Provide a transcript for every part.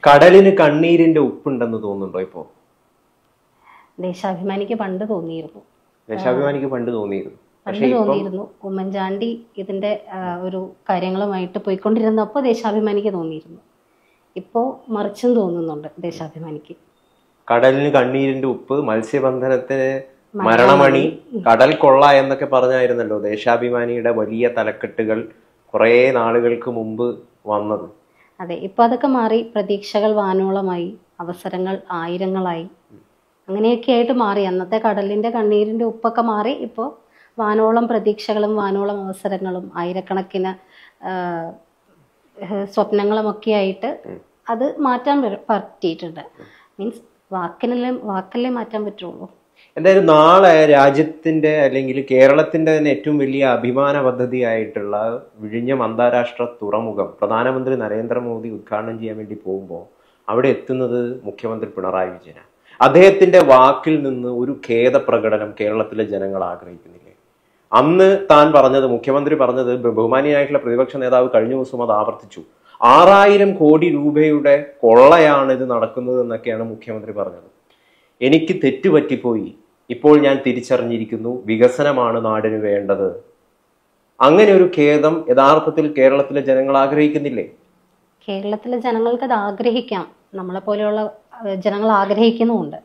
കടലിന് കണ്ണീരിന്റെ ഉപ്പുണ്ടെന്ന് തോന്നുന്നുണ്ടോ ഇപ്പോ? ദേശാഭിമാനിക്ക് പണ്ട് തോന്നിയിരുന്നു. ഉമ്മൻചാണ്ടി ഇതിന്റെ ഒരു കാര്യങ്ങളുമായിട്ട് പോയിക്കൊണ്ടിരുന്നപ്പോൾ ദേശാഭിമാനിക്ക് തോന്നിയിരുന്നു. ഇപ്പോ മറിച്ചും തോന്നുന്നുണ്ട് ദേശാഭിമാനിക്ക്. കടലിന് കണ്ണീരിന്റെ ഉപ്പ്, മത്സ്യബന്ധനത്തിന് മരണമണി, കടൽ കൊള്ള എന്നൊക്കെ പറഞ്ഞായിരുന്നല്ലോ ദേശാഭിമാനിയുടെ വലിയ തലക്കെട്ടുകൾ കുറെ നാളുകൾക്ക് മുമ്പ് വന്നത്. അതെ, ഇപ്പൊ അതൊക്കെ മാറി പ്രതീക്ഷകൾ വാനോളമായി, അവസരങ്ങൾ ആയിരങ്ങളായി, അങ്ങനെയൊക്കെ ആയിട്ട് മാറി. അന്നത്തെ കടലിന്റെ കണ്ണീരിന്റെ ഉപ്പൊക്കെ മാറി ഇപ്പോൾ വാനോളം പ്രതീക്ഷകളും വാനോളം അവസരങ്ങളും ആയിരക്കണക്കിന് സ്വപ്നങ്ങളുമൊക്കെ ആയിട്ട് അത് മാറ്റാൻ പറ്റിയിട്ടുണ്ട്. മീൻസ് വാക്കല്ലേ മാറ്റാൻ പറ്റുള്ളൂ. എന്തായാലും നാളെ രാജ്യത്തിന്റെ അല്ലെങ്കിൽ കേരളത്തിന്റെ തന്നെ ഏറ്റവും വലിയ അഭിമാന പദ്ധതിയായിട്ടുള്ള വിഴിഞ്ഞം അന്താരാഷ്ട്ര തുറമുഖം പ്രധാനമന്ത്രി നരേന്ദ്രമോദി ഉദ്ഘാടനം ചെയ്യാൻ വേണ്ടി പോകുമ്പോൾ അവിടെ എത്തുന്നത് മുഖ്യമന്ത്രി പിണറായി വിജയനാണ്. അദ്ദേഹത്തിന്റെ വാക്കിൽ നിന്ന് ഒരു ഖേദപ്രകടനം കേരളത്തിലെ ജനങ്ങൾ ആഗ്രഹിക്കുന്നില്ലേ? അന്ന് താൻ പറഞ്ഞത്, മുഖ്യമന്ത്രി പറഞ്ഞത്, ബഹുമാനിയായിട്ടുള്ള പ്രതിപക്ഷ നേതാവ് കഴിഞ്ഞ ദിവസം അത് ആവർത്തിച്ചു, 6000 കോടി രൂപയുടെ കൊള്ളയാണ് ഇത് നടക്കുന്നത് എന്നൊക്കെയാണ് മുഖ്യമന്ത്രി പറഞ്ഞത്. എനിക്ക് തെറ്റുപറ്റിപ്പോയി, ഇപ്പോൾ ഞാൻ തിരിച്ചറിഞ്ഞിരിക്കുന്നു, വികസനമാണ് നാടിന് വേണ്ടത്. അങ്ങനെ ഒരു ഖേദം യഥാർത്ഥത്തിൽ കേരളത്തിലെ ജനങ്ങൾ ആഗ്രഹിക്കുന്നില്ലേ? കേരളത്തിലെ ജനങ്ങൾക്ക് അത് ആഗ്രഹിക്കാം, നമ്മളെ പോലെയുള്ള ജനങ്ങൾ ആഗ്രഹിക്കുന്നുമുണ്ട്,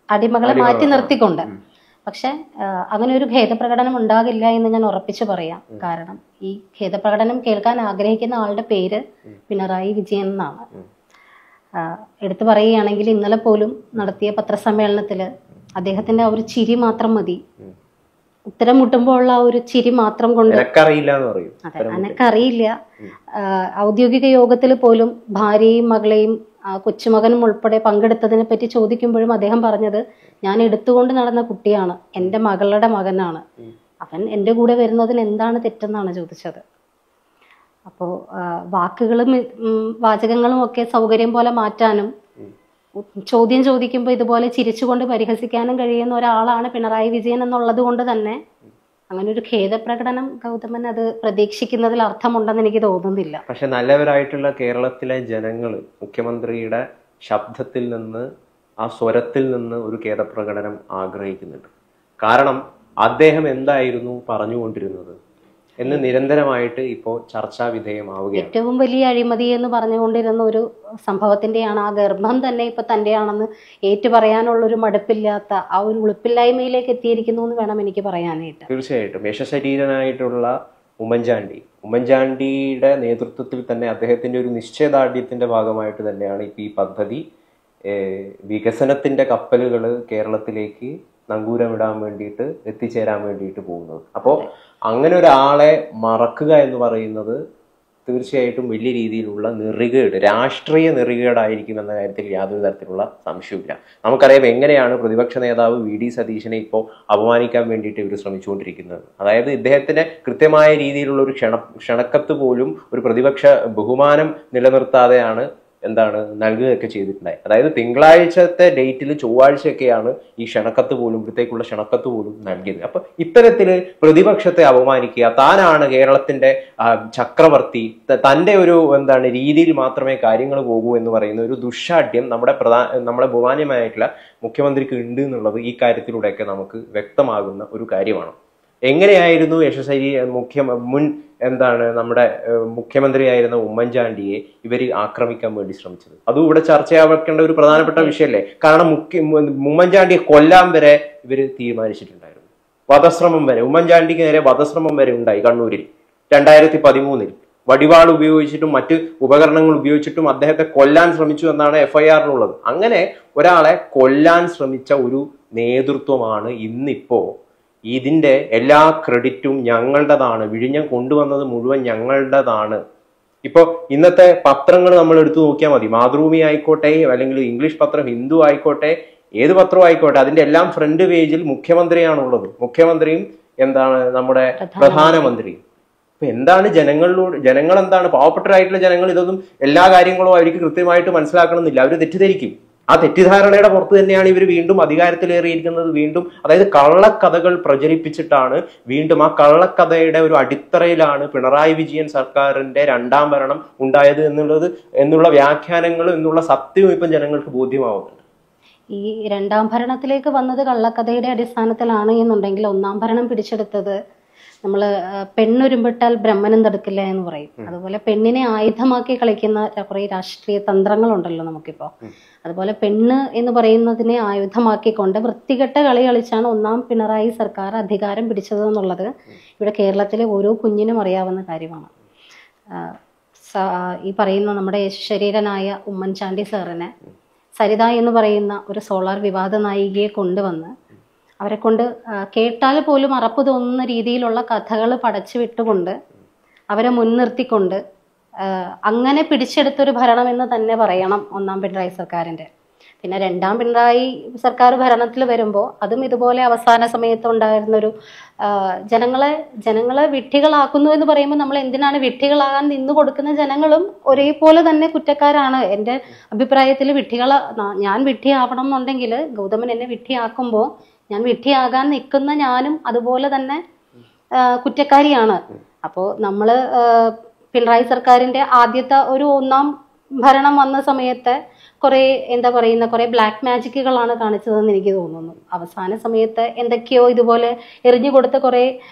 അടിമകളെ മാറ്റി നിർത്തിക്കൊണ്ട്. പക്ഷെ അങ്ങനെ ഒരു ഖേദപ്രകടനം ഉണ്ടാകില്ല എന്ന് ഞാൻ ഉറപ്പിച്ചു പറയാം. കാരണം ഈ ഖേദപ്രകടനം കേൾക്കാൻ ആഗ്രഹിക്കുന്ന ആളുടെ പേര് പിണറായി വിജയൻ എന്നാണ്. എടുത്തു പറയുകയാണെങ്കിൽ ഇന്നലെ പോലും നടത്തിയ പത്രസമ്മേളനത്തില് അദ്ദേഹത്തിന്റെ ആ ഒരു ചിരി മാത്രം മതി, ഉത്തരം മുട്ടുമ്പോൾ ഉള്ള ഒരു ചിരി മാത്രം കൊണ്ട്. എനക്കറിയില്ല. ഔദ്യോഗിക യോഗത്തിൽ പോലും ഭാര്യയും മകളെയും കൊച്ചുമകനും ഉൾപ്പെടെ പങ്കെടുത്തതിനെ പറ്റി ചോദിക്കുമ്പോഴും അദ്ദേഹം പറഞ്ഞത്, ഞാൻ എടുത്തുകൊണ്ട് നടന്ന കുട്ടിയാണ്, എൻ്റെ മകളുടെ മകനാണ്, അവൻ എൻ്റെ കൂടെ വരുന്നതിന് എന്താണ് തെറ്റെന്നാണ് ചോദിച്ചത്. അപ്പോൾ വാക്കുകളും വാചകങ്ങളും ഒക്കെ സൗകര്യം പോലെ മാറ്റാനും ചോദ്യം ചോദിക്കുമ്പോൾ ഇതുപോലെ ചിരിച്ചുകൊണ്ട് പരിഹസിക്കാനും കഴിയുന്ന ഒരാളാണ് പിണറായി വിജയൻ എന്നുള്ളത് കൊണ്ട് തന്നെ അങ്ങനെ ഒരു ഖേദപ്രകടനം ഗൗതമൻ അത് പ്രതീക്ഷിക്കുന്നതിൽ അർത്ഥമുണ്ടെന്ന് എനിക്ക് തോന്നുന്നില്ല. പക്ഷെ നല്ലവരായിട്ടുള്ള കേരളത്തിലെ ജനങ്ങൾ മുഖ്യമന്ത്രിയുടെ ശബ്ദത്തിൽ നിന്ന്, ആ സ്വരത്തിൽ നിന്ന് ഒരു ഖേദപ്രകടനം ആഗ്രഹിക്കുന്നുണ്ട്. കാരണം അദ്ദേഹം എന്തായിരുന്നു പറഞ്ഞുകൊണ്ടിരുന്നത് എന്ന് നിരന്തരമായിട്ട് ഇപ്പോൾ ചർച്ചാ വിധേയമാവുകയാണ്. ഏറ്റവും വലിയ അഴിമതി എന്ന് പറഞ്ഞുകൊണ്ടിരുന്ന ഒരു സംഭവത്തിന്റെയാണ് ആ ഗർഭം തന്നെ ഇപ്പൊ തന്റെയാണെന്ന് ഏറ്റു പറയാനുള്ളൊരു മടുപ്പില്ലാത്ത ആ ഒരു ഉളുപ്പില്ലായ്മയിലേക്ക് എത്തിയിരിക്കുന്നു എന്ന് വേണം എനിക്ക് പറയാനായിട്ട്. തീർച്ചയായിട്ടും യശശരീരനായിട്ടുള്ള ഉമ്മൻചാണ്ടിയുടെ നേതൃത്വത്തിൽ തന്നെ അദ്ദേഹത്തിന്റെ ഒരു നിശ്ചയദാർഢ്യത്തിന്റെ ഭാഗമായിട്ട് തന്നെയാണ് ഇപ്പൊ ഈ പദ്ധതി, വികസനത്തിന്റെ കപ്പലുകൾ കേരളത്തിലേക്ക് നങ്കൂരമിടാൻ വേണ്ടിയിട്ട് എത്തിച്ചേരാൻ വേണ്ടിയിട്ട് പോകുന്നത്. അപ്പോൾ അങ്ങനെ ഒരാളെ മറക്കുക എന്ന് പറയുന്നത് തീർച്ചയായിട്ടും വലിയ രീതിയിലുള്ള നെറികേട്, രാഷ്ട്രീയ നെറികേടായിരിക്കും എന്ന കാര്യത്തിൽ യാതൊരു തരത്തിലുള്ള സംശയവുമില്ല. നമുക്കറിയാം എങ്ങനെയാണ് പ്രതിപക്ഷ നേതാവ് വി.ഡി. സതീശനെ ഇപ്പോൾ അപമാനിക്കാൻ വേണ്ടിയിട്ട് ഇവർ ശ്രമിച്ചുകൊണ്ടിരിക്കുന്നത്. അതായത് ഇദ്ദേഹത്തിന് കൃത്യമായ രീതിയിലുള്ള ഒരു ക്ഷണക്കത്ത് പോലും ഒരു പ്രതിപക്ഷ ബഹുമാനം നിലനിർത്താതെയാണ് നൽകുകയൊക്കെ ചെയ്തിട്ടുണ്ടായി. അതായത് തിങ്കളാഴ്ചത്തെ ഡേറ്റിൽ ചൊവ്വാഴ്ചയൊക്കെയാണ് ഈ ക്ഷണക്കത്ത് പോലും, ഇവിടത്തേക്കുള്ള ക്ഷണക്കത്ത് പോലും നൽകിയത്. അപ്പൊ ഇത്തരത്തില് പ്രതിപക്ഷത്തെ അപമാനിക്കുക, താനാണ് കേരളത്തിന്റെ ചക്രവർത്തി, തന്റെ ഒരു രീതിയിൽ മാത്രമേ കാര്യങ്ങൾ പോകൂ എന്ന് പറയുന്ന ഒരു ദുശ്ശാഠ്യം നമ്മുടെ ബഹുമാന്യമായിട്ടുള്ള മുഖ്യമന്ത്രിക്ക് ഉണ്ട് എന്നുള്ളത് ഈ കാര്യത്തിലൂടെയൊക്കെ നമുക്ക് വ്യക്തമാകുന്ന ഒരു കാര്യമാണ്. എങ്ങനെയായിരുന്നു നമ്മുടെ മുഖ്യമന്ത്രിയായിരുന്ന ഉമ്മൻചാണ്ടിയെ ഇവര് ആക്രമിക്കാൻ വേണ്ടി ശ്രമിച്ചത്? അതും ഇവിടെ ചർച്ചയാവേണ്ട ഒരു പ്രധാനപ്പെട്ട വിഷയമല്ലേ? കാരണം ഉമ്മൻചാണ്ടിയെ കൊല്ലാൻ വരെ ഇവര് തീരുമാനിച്ചിട്ടുണ്ടായിരുന്നു. വധശ്രമം വരെ, ഉമ്മൻചാണ്ടിക്ക് നേരെ വധശ്രമം വരെ ഉണ്ടായി കണ്ണൂരിൽ 2013. വടിവാൾ ഉപയോഗിച്ചിട്ടും മറ്റ് ഉപകരണങ്ങൾ ഉപയോഗിച്ചിട്ടും അദ്ദേഹത്തെ കൊല്ലാൻ ശ്രമിച്ചു എന്നാണ് FIR-ലുള്ളത്. അങ്ങനെ ഒരാളെ കൊല്ലാൻ ശ്രമിച്ച ഒരു നേതൃത്വമാണ് ഇന്നിപ്പോ ഇതിന്റെ എല്ലാ ക്രെഡിറ്റും ഞങ്ങളുടേതാണ്, വിഴിഞ്ഞം കൊണ്ടുവന്നത് മുഴുവൻ ഞങ്ങളുടേതാണ്. ഇപ്പൊ ഇന്നത്തെ പത്രങ്ങൾ നമ്മൾ എടുത്തു നോക്കിയാൽ മതി, മാതൃഭൂമി ആയിക്കോട്ടെ, അല്ലെങ്കിൽ ഇംഗ്ലീഷ് പത്രം ഹിന്ദു ആയിക്കോട്ടെ, ഏത് പത്രവും ആയിക്കോട്ടെ, അതിന്റെ എല്ലാം ഫ്രണ്ട് പേജിൽ മുഖ്യമന്ത്രിയാണുള്ളത്. മുഖ്യമന്ത്രിയും നമ്മുടെ പ്രധാനമന്ത്രിയും. അപ്പൊ എന്താണ് ജനങ്ങൾ എന്താണ് പാവപ്പെട്ടവരായിട്ടുള്ള ജനങ്ങൾ ഇതൊന്നും എല്ലാ കാര്യങ്ങളും അവർക്ക് കൃത്യമായിട്ട് മനസ്സിലാക്കണമെന്നില്ല, അവർ തെറ്റിദ്ധരിക്കും. ആ തെറ്റിദ്ധാരണയുടെ പുറത്ത് തന്നെയാണ് ഇവർ വീണ്ടും അധികാരത്തിലേറിയിരിക്കുന്നത്. വീണ്ടും അതായത് കള്ളക്കഥകൾ പ്രചരിപ്പിച്ചിട്ടാണ് വീണ്ടും ആ കള്ളക്കഥയുടെ ഒരു അടിത്തറയിലാണ് പിണറായി വിജയൻ സർക്കാരിന്റെ രണ്ടാം ഭരണം ഉണ്ടായത് എന്നുള്ള വ്യാഖ്യാനങ്ങളും എന്നുള്ള സത്യവും ഇപ്പം ജനങ്ങൾക്ക് ബോധ്യമാവുന്നുണ്ട്. ഈ രണ്ടാം ഭരണത്തിലേക്ക് വന്നത് കള്ളക്കഥയുടെ അടിസ്ഥാനത്തിലാണ് എന്നുണ്ടെങ്കിൽ ഒന്നാം ഭരണം പിടിച്ചെടുത്തത് നമ്മൾ പെണ്ണുരുമ്പിട്ടാൽ ബ്രഹ്മനും തടുക്കില്ല എന്ന് പറയും. അതുപോലെ പെണ്ണിനെ ആയുധമാക്കി കളിക്കുന്ന കുറെ രാഷ്ട്രീയ തന്ത്രങ്ങളുണ്ടല്ലോ നമുക്കിപ്പോൾ. അതുപോലെ പെണ്ണ് എന്ന് പറയുന്നതിനെ ആയുധമാക്കിക്കൊണ്ട് വൃത്തികെട്ട കളി കളിച്ചാണ് ഒന്നാം പിണറായി സർക്കാർ അധികാരം പിടിച്ചത് എന്നുള്ളത് ഇവിടെ കേരളത്തിലെ ഓരോ കുഞ്ഞിനും അറിയാവുന്ന കാര്യമാണ്. ഈ പറയുന്ന നമ്മുടെ ശരീരനായ ഉമ്മൻചാണ്ടി സാറിനെ സരിത എന്ന് പറയുന്ന ഒരു സോളാർ വിവാദ നായികയെ കൊണ്ടുവന്ന് അവരെ കൊണ്ട് കേട്ടാൽ പോലും അറപ്പ് തോന്നുന്ന രീതിയിലുള്ള കഥകൾ പടച്ചു വിട്ടുകൊണ്ട് അവരെ മുൻനിർത്തിക്കൊണ്ട് അങ്ങനെ പിടിച്ചെടുത്തൊരു ഭരണം എന്ന് തന്നെ പറയണം ഒന്നാം പിണറായി സർക്കാരിൻ്റെ. പിന്നെ രണ്ടാം പിണറായി സർക്കാർ ഭരണത്തിൽ വരുമ്പോൾ അതും ഇതുപോലെ അവസാന സമയത്ത് ഉണ്ടായിരുന്നൊരു ജനങ്ങളെ വിഡ്ഢികളാക്കുന്നു എന്ന് പറയുമ്പോൾ നമ്മൾ എന്തിനാണ് വിഡ്ഢികളാകാൻ നിന്ന് കൊടുക്കുന്ന ജനങ്ങളും ഒരേപോലെ തന്നെ കുറ്റക്കാരാണ്. എൻ്റെ അഭിപ്രായത്തിൽ ഞാൻ വിഡ്ഢിയാവണം എന്നുണ്ടെങ്കിൽ ഗൗതമൻ എന്നെ വിഡ്ഢിയാക്കുമ്പോൾ ഞാൻ വിഡ്ഢിയാകാൻ നിൽക്കുന്ന ഞാനും അതുപോലെ തന്നെ കുറ്റക്കാരിയാണ്. അപ്പോൾ നമ്മൾ പിണറായി സർക്കാരിൻ്റെ ആദ്യത്തെ ഒരു ഒന്നാം ഭരണം വന്ന സമയത്ത് കുറെ ബ്ലാക്ക് മാജിക്കുകളാണ് കാണിച്ചതെന്ന് എനിക്ക് തോന്നുന്നു. അവസാന സമയത്ത് എന്തൊക്കെയോ ഇതുപോലെ എറിഞ്ഞു കൊടുത്ത കുറെ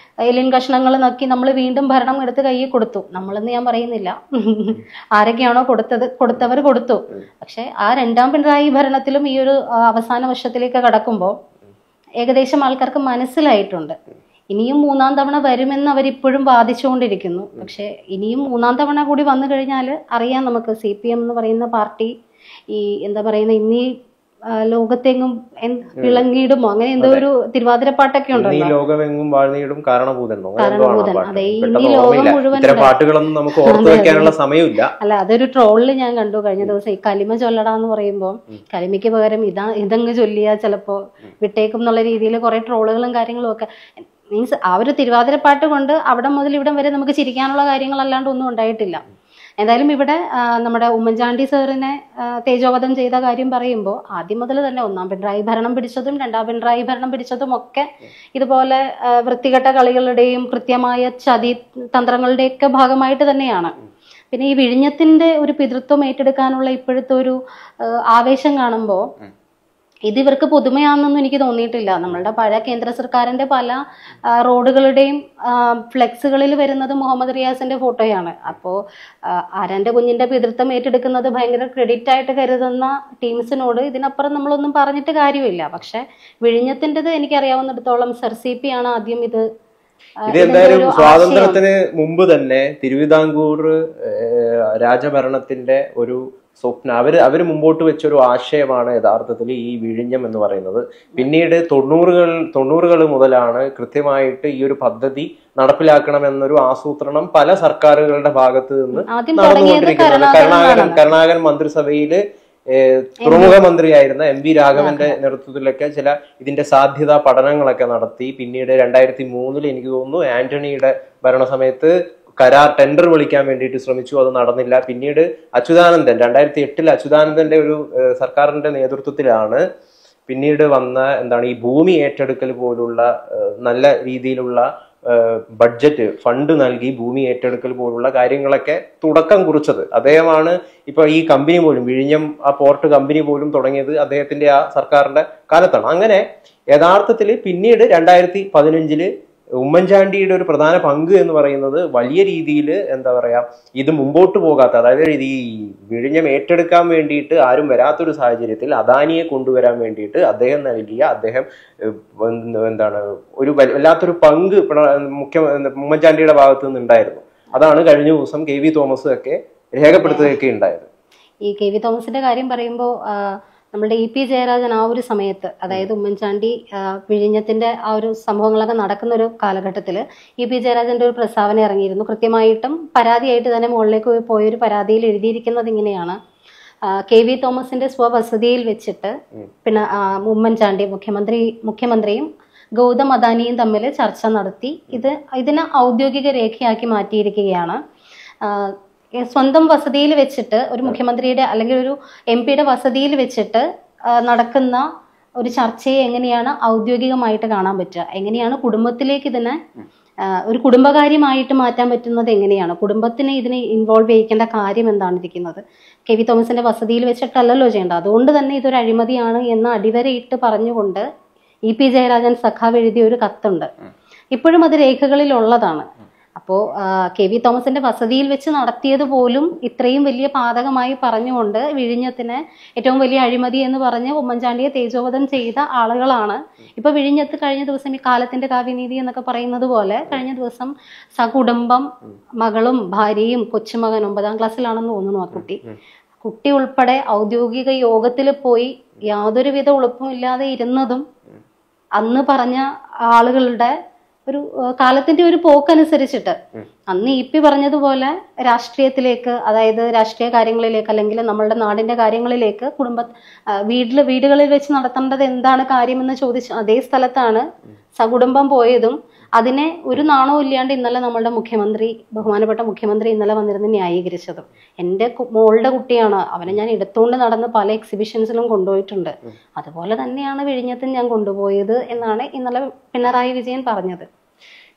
എലിൻ കഷ്ണങ്ങൾ നോക്കി നമ്മൾ വീണ്ടും ഭരണം എടുത്ത് കയ്യിൽ കൊടുത്തു. നമ്മളെന്ന് ഞാൻ പറയുന്നില്ല, ആരൊക്കെയാണോ കൊടുത്തവർ കൊടുത്തു. പക്ഷെ ആ രണ്ടാം പിണറായി ഭരണത്തിലും ഈ ഒരു അവസാന വർഷത്തിലേക്ക് കടക്കുമ്പോൾ ഏകദേശം ആൾക്കാർക്ക് മനസ്സിലായിട്ടുണ്ട് ഇനിയും മൂന്നാം തവണ വരുമെന്ന് അവരിപ്പോഴും വാദിച്ചുകൊണ്ടിരിക്കുന്നു. പക്ഷെ ഇനിയും മൂന്നാം തവണ കൂടി വന്നു കഴിഞ്ഞാൽ അറിയാം നമുക്ക് CPM എന്ന് പറയുന്ന പാർട്ടി ഈ എന്താ പറയുന്ന ഇന്നീ ലോകത്തെങ്ങും വിളങ്ങിയിടുമോ അങ്ങനെ എന്തോ ഒരു തിരുവാതിരപ്പാട്ടൊക്കെ ഉണ്ടല്ലോ, ലോകമെങ്ങും വാഴ്ന്നിടും കാരണഭൂതൻ. അതെ, ഇനി ലോകം മുഴുവൻ പാട്ടുകളൊന്നും നമുക്ക് ഓർത്തു വെക്കാനുള്ള സമയമില്ല. അല്ല, അതൊരു ട്രോളില് ഞാൻ കണ്ടു കഴിഞ്ഞ ദിവസം. ഈ കലിമ ചൊല്ലടാന്ന് പറയുമ്പോൾ കലിമയ്ക്ക് പകരം ഇതങ്ങ് ചൊല്ലിയാ ചിലപ്പോ വിട്ടേക്കും എന്നുള്ള രീതിയിൽ കുറെ ട്രോളുകളും കാര്യങ്ങളും ഒക്കെ. മീൻസ് ആ ഒരു തിരുവാതിരപ്പാട്ട് കൊണ്ട് അവിടെ മുതൽ ഇവിടം വരെ നമുക്ക് ചിരിക്കാനുള്ള കാര്യങ്ങളല്ലാണ്ട് ഒന്നും ഉണ്ടായിട്ടില്ല. എന്തായാലും ഇവിടെ നമ്മുടെ ഉമ്മൻചാണ്ടി സാറിനെ തേജോവധം ചെയ്ത കാര്യം പറയുമ്പോൾ ആദ്യം മുതൽ തന്നെ ഒന്നാം പിണറായി ഭരണം പിടിച്ചതും രണ്ടാം പിണറായി ഭരണം പിടിച്ചതും ഒക്കെ ഇതുപോലെ വൃത്തികെട്ട കളികളുടെയും കൃത്യമായ ചതി തന്ത്രങ്ങളുടെയൊക്കെ ഭാഗമായിട്ട് തന്നെയാണ്. പിന്നെ ഈ വിഴിഞ്ഞത്തിന്റെ ഒരു പിതൃത്വം ഏറ്റെടുക്കാനുള്ള ഇപ്പോഴത്തെ ഒരു ആവേശം കാണുമ്പോൾ ഇത് ഇവർക്ക് പുതുമയാണെന്നൊന്നും എനിക്ക് തോന്നിയിട്ടില്ല. നമ്മളുടെ പഴയ കേന്ദ്ര സർക്കാരിന്റെ പല റോഡുകളുടെയും ഫ്ലെക്സുകളിൽ വരുന്നത് മുഹമ്മദ് റിയാസിന്റെ ഫോട്ടോയാണ്. അപ്പോൾ ആരാന്റെ കുഞ്ഞിന്റെ പിതൃത്വം ഏറ്റെടുക്കുന്നത് ഭയങ്കര ക്രെഡിറ്റ് ആയിട്ട് കരുതുന്ന ടീംസിനോട് ഇതിനപ്പുറം നമ്മളൊന്നും പറഞ്ഞിട്ട് കാര്യമില്ല. പക്ഷെ വിഴിഞ്ഞത്തിൻ്റെത് എനിക്കറിയാവുന്നിടത്തോളം SRCP ആണ് ആദ്യം ഇത് എന്തായാലും സ്വാതന്ത്ര്യത്തിന് മുമ്പ് തന്നെ തിരുവിതാംകൂർ രാജഭരണത്തിന്റെ ഒരു സ്വപ്നം അവര് മുമ്പോട്ട് വെച്ചൊരു ആശയമാണ് യഥാർത്ഥത്തിൽ ഈ വിഴിഞ്ഞം എന്ന് പറയുന്നത്. പിന്നീട് 90കൾ മുതലാണ് കൃത്യമായിട്ട് ഈ ഒരു പദ്ധതി നടപ്പിലാക്കണമെന്നൊരു ആസൂത്രണം പല സർക്കാരുകളുടെ ഭാഗത്ത് നിന്ന് നടന്നുകൊണ്ടിരിക്കുന്നത്. കരുണാകരൻ മന്ത്രിസഭയില് തുറമുഖ മന്ത്രിയായിരുന്ന MV രാഘവന്റെ നേതൃത്വത്തിലൊക്കെ ചില ഇതിന്റെ സാധ്യതാ പഠനങ്ങളൊക്കെ നടത്തി. പിന്നീട് 2003 എനിക്ക് തോന്നുന്നു ആന്റണിയുടെ ഭരണസമയത്ത് ടെൻഡർ വിളിക്കാൻ വേണ്ടിയിട്ട് ശ്രമിച്ചു, അത് നടന്നില്ല. പിന്നീട് 2008 അച്യുതാനന്ദന്റെ ഒരു സർക്കാരിന്റെ നേതൃത്വത്തിലാണ് പിന്നീട് വന്ന ഈ ഭൂമി ഏറ്റെടുക്കൽ പോലുള്ള നല്ല രീതിയിലുള്ള ബഡ്ജറ്റ് ഫണ്ട് നൽകി ഭൂമി ഏറ്റെടുക്കൽ പോലുള്ള കാര്യങ്ങളൊക്കെ തുടക്കം കുറിച്ചത് അദ്ദേഹമാണ്. ഇപ്പൊ ഈ കമ്പനി പോലും വിഴിഞ്ഞം ആ പോർട്ട് കമ്പനി പോലും തുടങ്ങിയത് അദ്ദേഹത്തിന്റെ ആ സർക്കാരിന്റെ കാലത്താണ്. അങ്ങനെ യഥാർത്ഥത്തിൽ പിന്നീട് 2015 ഉമ്മൻചാണ്ടിയുടെ ഒരു പ്രധാന പങ്ക് എന്ന് പറയുന്നത് വലിയ രീതിയിൽ ഇത് മുമ്പോട്ട് പോകാത്ത, അതായത് ഈ വിഴിഞ്ഞം ഏറ്റെടുക്കാൻ വേണ്ടിയിട്ട് ആരും വരാത്തൊരു സാഹചര്യത്തിൽ അദാനിയെ കൊണ്ടുവരാൻ വേണ്ടിയിട്ട് അദ്ദേഹം ഒരു വല്ലാത്തൊരു പങ്ക് ഉമ്മൻചാണ്ടിയുടെ ഭാഗത്ത് നിന്നുണ്ടായിരുന്നു. അതാണ് കഴിഞ്ഞ ദിവസം KV തോമസ് ഒക്കെ രേഖപ്പെടുത്തുകയൊക്കെ ഉണ്ടായത്. ഈ KV തോമസിന്റെ കാര്യം പറയുമ്പോൾ നമ്മുടെ EP ജയരാജൻ ആ ഒരു സമയത്ത്, അതായത് ഉമ്മൻചാണ്ടി വിഴിഞ്ഞത്തിന്റെ ആ ഒരു സംഭവങ്ങളൊക്കെ നടക്കുന്ന ഒരു കാലഘട്ടത്തിൽ EP ജയരാജന്റെ ഒരു പ്രസ്താവന ഇറങ്ങിയിരുന്നു. കൃത്യമായിട്ടും പരാതിയായിട്ട് തന്നെ മുകളിലേക്ക് പോയൊരു പരാതിയിൽ എഴുതിയിരിക്കുന്നത് ഇങ്ങനെയാണ്: KV തോമസിന്റെ സ്വവസതിയിൽ വെച്ചിട്ട് പിന്നെ ഉമ്മൻചാണ്ടി മുഖ്യമന്ത്രിയും ഗൗതം അദാനിയും തമ്മിൽ ചർച്ച നടത്തി ഇതിനെ ഔദ്യോഗിക രേഖയാക്കി മാറ്റിയിരിക്കുകയാണ്. സ്വന്തം വസതിയിൽ വെച്ചിട്ട് ഒരു മുഖ്യമന്ത്രിയുടെ അല്ലെങ്കിൽ ഒരു MP യുടെ വസതിയിൽ വെച്ചിട്ട് നടക്കുന്ന ഒരു ചർച്ചയെ എങ്ങനെയാണ് ഔദ്യോഗികമായിട്ട് കാണാൻ പറ്റുക, എങ്ങനെയാണ് കുടുംബത്തിലേക്ക് ഇതിനെ ഒരു കുടുംബകാര്യമായിട്ട് മാറ്റാൻ പറ്റുന്നത്, എങ്ങനെയാണ് കുടുംബത്തിനെ ഇതിനെ ഇൻവോൾവ് ചെയ്യിക്കേണ്ട കാര്യം എന്താണ് ഇരിക്കുന്നത്. കെ വി തോമസിന്റെ വസതിയിൽ വെച്ചിട്ടല്ലല്ലോ ചെയ്യേണ്ടത്. അതുകൊണ്ട് തന്നെ ഇതൊരു അഴിമതിയാണ് എന്ന് അടിവരയിട്ട് പറഞ്ഞുകൊണ്ട് ഇ പി ജയരാജൻ സഖാവ് എഴുതിയ ഒരു കത്തുണ്ട്. ഇപ്പോഴും അത് രേഖകളിൽ ഉള്ളതാണ്. അപ്പോൾ കെ വി തോമസിന്റെ വസതിയിൽ വെച്ച് നടത്തിയത് പോലും ഇത്രയും വലിയ പാതകമായി പറഞ്ഞുകൊണ്ട് വിഴിഞ്ഞത്തിന് ഏറ്റവും വലിയ അഴിമതി എന്ന് പറഞ്ഞ് ഉമ്മൻചാണ്ടിയെ തേജോവധം ചെയ്ത ആളുകളാണ്. ഇപ്പൊ വിഴിഞ്ഞത്ത് കഴിഞ്ഞ ദിവസം ഈ കാലത്തിന്റെ കാവ്യനീതി എന്നൊക്കെ പറയുന്നത് പോലെ കഴിഞ്ഞ ദിവസം സകുടുംബം മകളും ഭാര്യയും കൊച്ചുമകൻ 9ാം ക്ലാസ്സിലാണെന്ന് തോന്നുന്നു ആ കുട്ടി ഉൾപ്പെടെ ഔദ്യോഗിക യോഗത്തിൽ പോയി യാതൊരുവിധ ഉളുപ്പുമില്ലാതെ ഇരുന്നതും അന്ന് പറഞ്ഞ ആളുകളുടെ ഒരു കാലത്തിന്റെ ഒരു പോക്കനുസരിച്ചിട്ട് അന്ന് ഇ പി പറഞ്ഞതുപോലെ രാഷ്ട്രീയത്തിലേക്ക്, അതായത് രാഷ്ട്രീയ കാര്യങ്ങളിലേക്ക് അല്ലെങ്കിൽ നമ്മളുടെ നാടിന്റെ കാര്യങ്ങളിലേക്ക് വീടുകളിൽ വെച്ച് നടത്തേണ്ടത് എന്താണ് കാര്യമെന്ന് ചോദിച്ച അതേ സ്ഥലത്താണ് സകുടുംബം പോയതും അതിനെ ഒരു നാണവും ഇല്ലാണ്ട് ഇന്നലെ നമ്മളുടെ ബഹുമാനപ്പെട്ട മുഖ്യമന്ത്രി ഇന്നലെ വന്നിരുന്ന് ന്യായീകരിച്ചതും. എൻ്റെ മോളുടെ കുട്ടിയാണ്, അവനെ ഞാൻ എടുത്തുകൊണ്ട് നടന്ന് പല എക്സിബിഷൻസിലും കൊണ്ടുപോയിട്ടുണ്ട്, അതുപോലെ തന്നെയാണ് വിഴിഞ്ഞത്തും ഞാൻ കൊണ്ടുപോയത് എന്നാണ് ഇന്നലെ പിണറായി വിജയൻ പറഞ്ഞത്.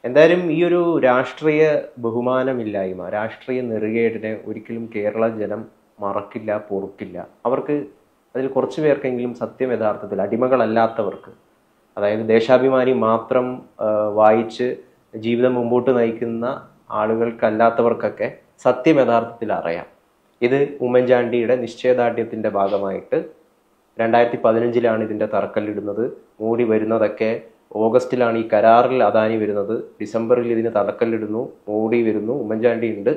എന്തായാലും ഈ ഒരു രാഷ്ട്രീയ ബഹുമാനമില്ലായ്മ, രാഷ്ട്രീയ നെറുകേടിനെ ഒരിക്കലും കേരള ജനം മറക്കില്ല, പൊറുക്കില്ല. അവർക്ക് അതിൽ കുറച്ചു പേർക്കെങ്കിലും സത്യം യഥാർത്ഥത്തിൽ അടിമകളല്ലാത്തവർക്ക്, അതായത് ദേശാഭിമാനി മാത്രം വായിച്ച് ജീവിതം മുമ്പോട്ട് നയിക്കുന്ന ആളുകൾക്കല്ലാത്തവർക്കൊക്കെ സത്യം യഥാർത്ഥത്തിൽ അറിയാം. ഇത് ഉമ്മൻചാണ്ടിയുടെ നിശ്ചയദാർഢ്യത്തിന്റെ ഭാഗമായിട്ട് 2015 ഇതിന്റെ തറക്കല്ലിടുന്നത്. മോഡി വരുന്നതൊക്കെ ഓഗസ്റ്റിലാണ്. ഈ കരാറിൽ അദാനി വരുന്നത്, ഡിസംബറിൽ ഇതിന് തറക്കല്ലിടുന്നു, മോഡി വരുന്നു, ഉമ്മൻചാണ്ടി ഉണ്ട്.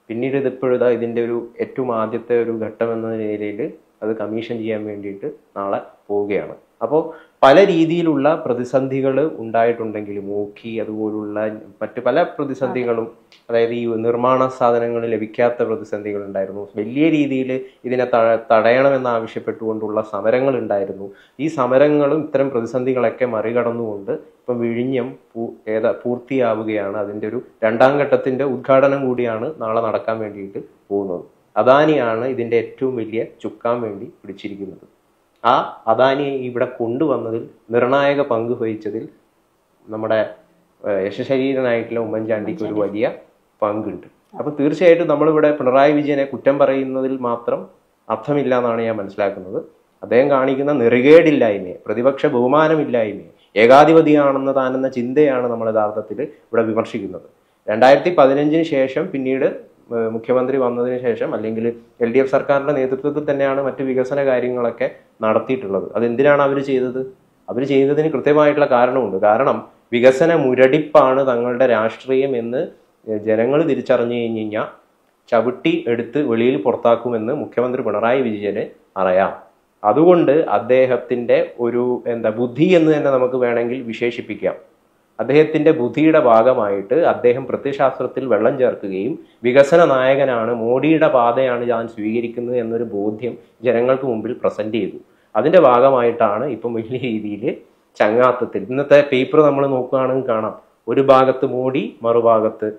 പിന്നീട് ഇതിപ്പോഴാ ഇതിന്റെ ഒരു ഏറ്റവും ആദ്യത്തെ ഒരു ഘട്ടം എന്ന നിലയിൽ അത് കമ്മീഷൻ ചെയ്യാൻ വേണ്ടിയിട്ട് നാളെ പോവുകയാണ്. അപ്പോൾ പല രീതിയിലുള്ള പ്രതിസന്ധികൾ ഉണ്ടായിട്ടുണ്ടെങ്കിലും ഓഖി അതുപോലുള്ള മറ്റ് പല പ്രതിസന്ധികളും, അതായത് ഈ നിർമ്മാണ സാധനങ്ങൾ ലഭിക്കാത്ത പ്രതിസന്ധികൾ ഉണ്ടായിരുന്നു. വലിയ രീതിയിൽ ഇതിനെ തടയണമെന്ന് ആവശ്യപ്പെട്ടുകൊണ്ടുള്ള സമരങ്ങൾ ഉണ്ടായിരുന്നു. ഈ സമരങ്ങളും ഇത്തരം പ്രതിസന്ധികളൊക്കെ മറികടന്നുകൊണ്ട് ഇപ്പം വിഴിഞ്ഞം പൂർത്തിയാവുകയാണ്. അതിൻ്റെ ഒരു 2ാം ഘട്ടത്തിന്റെ ഉദ്ഘാടനം കൂടിയാണ് നാളെ നടക്കാൻ വേണ്ടിയിട്ട് പോകുന്നത്. അദാനിയാണ് ഇതിന്റെ ഏറ്റവും വലിയ ചുക്കാൻ വേണ്ടി പിടിച്ചിരിക്കുന്നത്. ആ അദാനിയെ ഇവിടെ കൊണ്ടുവന്നതിൽ നിർണായക പങ്ക് വഹിച്ചതിൽ നമ്മുടെ യശശരീരനായിട്ടുള്ള ഉമ്മൻചാണ്ടിക്ക് ഒരു വലിയ പങ്കുണ്ട്. അപ്പൊ തീർച്ചയായിട്ടും നമ്മളിവിടെ പിണറായി വിജയനെ കുറ്റം പറയുന്നതിൽ മാത്രം അർത്ഥമില്ല എന്നാണ് ഞാൻ മനസ്സിലാക്കുന്നത്. അദ്ദേഹം കാണിക്കുന്ന നെറുകേടില്ലായ്മയെ, പ്രതിപക്ഷ ബഹുമാനമില്ലായ്മയെ, ഏകാധിപതിയാണെന്ന് താനെന്ന ചിന്തയാണ് നമ്മൾ യഥാർത്ഥത്തിൽ ഇവിടെ വിമർശിക്കുന്നത്. 2015 ശേഷം പിന്നീട് മുഖ്യമന്ത്രി വന്നതിന് ശേഷം അല്ലെങ്കിൽ LDF സർക്കാരിന്റെ നേതൃത്വത്തിൽ തന്നെയാണ് മറ്റ് വികസന കാര്യങ്ങളൊക്കെ നടത്തിയിട്ടുള്ളത്. അതെന്തിനാണ് അവർ ചെയ്തത്? അവർ ചെയ്തതിന് കൃത്യമായിട്ടുള്ള കാരണമുണ്ട്. കാരണം വികസന മുരടിപ്പാണ് തങ്ങളുടെ രാഷ്ട്രീയം എന്ന് ജനങ്ങൾ തിരിച്ചറിഞ്ഞു കഴിഞ്ഞാൽ ചവിട്ടി എടുത്ത് വെളിയിൽ പുറത്താക്കുമെന്ന് മുഖ്യമന്ത്രി പിണറായി വിജയന് അറിയാം. അതുകൊണ്ട് അദ്ദേഹത്തിന്റെ ഒരു ബുദ്ധി എന്ന് തന്നെ നമുക്ക് വേണമെങ്കിൽ വിശേഷിപ്പിക്കാം. അദ്ദേഹത്തിന്റെ ബുദ്ധിയുടെ ഭാഗമായിട്ട് അദ്ദേഹം പ്രത്യയശാസ്ത്രത്തിൽ വെള്ളം ചേർക്കുകയും വികസന നായകനാണ്, മോഡിയുടെ പാതയാണ് ഞാൻ സ്വീകരിക്കുന്നത് എന്നൊരു ബോധ്യം ജനങ്ങൾക്ക് മുമ്പിൽ പ്രസന്റ് ചെയ്തു. അതിന്റെ ഭാഗമായിട്ടാണ് ഇപ്പം വലിയ രീതിയിൽ ചങ്ങാത്തത്തിൽ ഇന്നത്തെ പേപ്പർ നമ്മൾ നോക്കുകയാണെങ്കിൽ കാണാം, ഒരു ഭാഗത്ത് മോഡി, മറുഭാഗത്ത്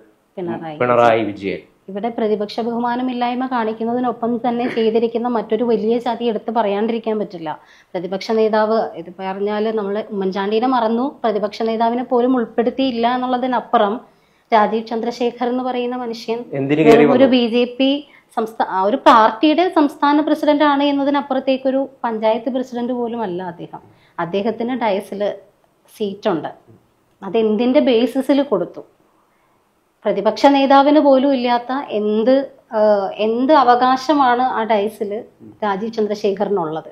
പിണറായി വിജയൻ. ഇവിടെ പ്രതിപക്ഷ ബഹുമാനമില്ലായ്മ കാണിക്കുന്നതിനൊപ്പം തന്നെ ചെയ്തിരിക്കുന്ന മറ്റൊരു വലിയ ചതി എടുത്ത് പറയാണ്ടിരിക്കാൻ പറ്റില്ല. പ്രതിപക്ഷ നേതാവ് ഇത് പറഞ്ഞാൽ നമ്മൾ ഉമ്മൻചാണ്ടിനെ മറന്നു, പ്രതിപക്ഷ നേതാവിനെ പോലും ഉൾപ്പെടുത്തിയില്ല എന്നുള്ളതിനപ്പുറം രാജീവ് ചന്ദ്രശേഖർ എന്ന് പറയുന്ന മനുഷ്യൻ ഒരു BJP ഒരു പാർട്ടിയുടെ സംസ്ഥാന പ്രസിഡന്റ് ആണ് എന്നതിനപ്പുറത്തേക്കൊരു പഞ്ചായത്ത് പ്രസിഡന്റ് പോലും അല്ല അദ്ദേഹം. അദ്ദേഹത്തിന് ഡയസിൽ സീറ്റുണ്ട്. അതെന്തിന്റെ ബേസിസിൽ കൊടുത്തു? പ്രതിപക്ഷ നേതാവിന് പോലും ഇല്ലാത്ത എന്ത് അവകാശമാണ് ആ ഡയസിൽ രാജീവ് ചന്ദ്രശേഖറിനുള്ളത്?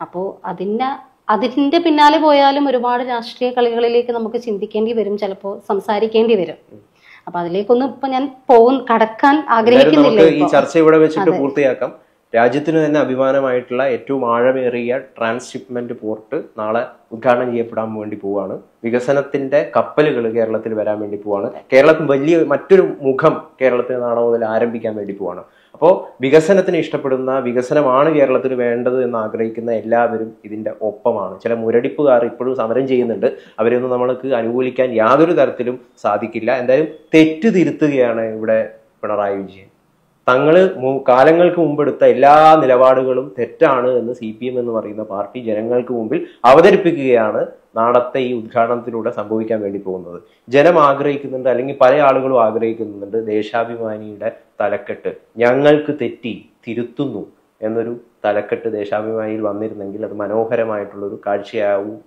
അപ്പോൾ അതിന്റെ പിന്നാലെ പോയാലും ഒരുപാട് രാഷ്ട്രീയ കളികളിലേക്ക് നമുക്ക് ചിന്തിക്കേണ്ടി വരും, ചിലപ്പോൾ സംസാരിക്കേണ്ടി വരും. അപ്പൊ അതിലേക്കൊന്നും ഇപ്പൊ ഞാൻ കടക്കാൻ ആഗ്രഹിക്കുന്നില്ല. ഈ ചർച്ച ഇവിടെ വെച്ചിട്ട് പൂർത്തിയാക്കാം. രാജ്യത്തിന് തന്നെ അഭിമാനമായിട്ടുള്ള ഏറ്റവും ആഴമേറിയ ട്രാൻസ്ഷിപ്മെന്റ് പോർട്ട് നാളെ ഉദ്ഘാടനം ചെയ്യപ്പെടാൻ വേണ്ടി പോവാണ്. വികസനത്തിന്റെ കപ്പലുകൾ കേരളത്തിൽ വരാൻ വേണ്ടി പോവാണ്. കേരളത്തിൽ വലിയ മറ്റൊരു മുഖം കേരളത്തിൽ നാളെ മുതൽ ആരംഭിക്കാൻ വേണ്ടി പോവാണ്. അപ്പോൾ വികസനത്തിന് ഇഷ്ടപ്പെടുന്ന, വികസനമാണ് കേരളത്തിൽ വേണ്ടത് എന്ന് ആഗ്രഹിക്കുന്ന എല്ലാവരും ഇതിന്റെ ഒപ്പമാണ്. ചില മുരടിപ്പുകാർ ഇപ്പോഴും സമരം ചെയ്യുന്നുണ്ട്. അവരെയൊന്നും നമ്മൾക്ക് അനുകൂലിക്കാൻ യാതൊരു തരത്തിലും സാധിക്കില്ല. എന്തായാലും തെറ്റ് തിരുത്തുകയാണ് ഇവിടെ പിണറായി വിജയൻ. തങ്ങള് കാലങ്ങൾക്ക് മുമ്പെടുത്ത എല്ലാ നിലപാടുകളും തെറ്റാണ് എന്ന് CPM എന്ന് പറയുന്ന പാർട്ടി ജനങ്ങൾക്ക് മുമ്പിൽ അവതരിപ്പിക്കുകയാണ് നാളത്തെ ഈ ഉദ്ഘാടനത്തിലൂടെ സംഭവിക്കാൻ വേണ്ടി പോകുന്നത്. ജനം ആഗ്രഹിക്കുന്നുണ്ട്, അല്ലെങ്കിൽ പല ആളുകളും ആഗ്രഹിക്കുന്നുണ്ട്, ദേശാഭിമാനിയുടെ തലക്കെട്ട് ഞങ്ങൾക്ക് തെറ്റി തിരുത്തുന്നു എന്നൊരു തലക്കെട്ട് ദേശാഭിമാനിയിൽ വന്നിരുന്നെങ്കിൽ അത് മനോഹരമായിട്ടുള്ളൊരു കാഴ്ചയാവും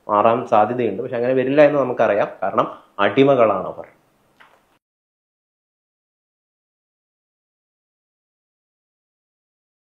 മാറാൻ സാധ്യതയുണ്ട്. പക്ഷെ അങ്ങനെ വരില്ല എന്ന് നമുക്കറിയാം. കാരണം അടിമകളാണ് അവർ.